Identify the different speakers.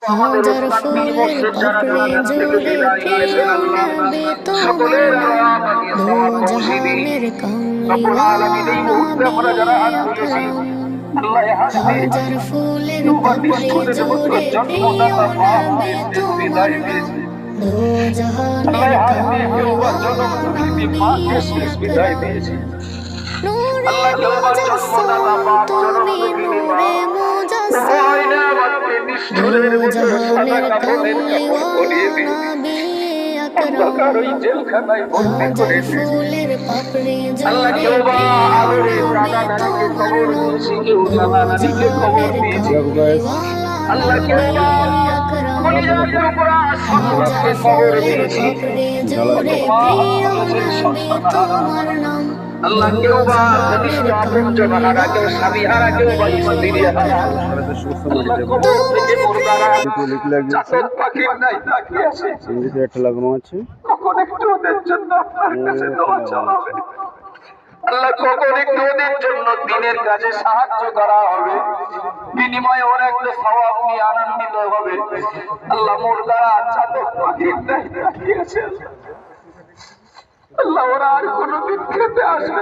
Speaker 1: হাজার ফুলের পাপড়ি জুড়ে প্রিয় নবী তোমার নাম, দো জাহানের কামলিওয়ালা নবী আকরাম। হাজার ফুলের পাপড়ি জুড়ে প্রিয় নবী তোমার নাম, দো জাহানের কামলিওয়ালা নবী আকরাম। নূরে মুজাসসাম তুমি নূরে মুজাসসাম, দো জাহানের কামলিওয়ালা নবী আকরাম। হাজার ফুলের পাপড়ি জুড়ে প্রিয় নবী তোমার নাম, দো জাহানের কামলিওয়ালা নবী আকরাম। হাজার ফুলের পাপড়ি জুড়ে প্রিয় নবী তোমার নাম,
Speaker 2: আল্লাহ কেউ বা ঘনিষ্ঠ আপনজন হারা, কেউ স্বামী হারা, কেউ বা স্ত্রী হারা, আল্লাহ কবর থেকে মুর্দারা চাতক পাখির নাই তাকিয়ে আছে। কখন একটু ওদের জন্য আপনার কাছে দোয়া চালাবে আল্লাহ, কখন একটু ওদের জন্য দিনের কাজে সাহায্য করা হবে, বিনিময়ে ওরা একটু সওয়াব নিয়ে আনন্দিত হবে। আল্লাহ মুর্দারা চাতক পাখির নাই তাকিয়ে আছে। আল্লাহ ওরা আর কোনোদিন খেতে আসবে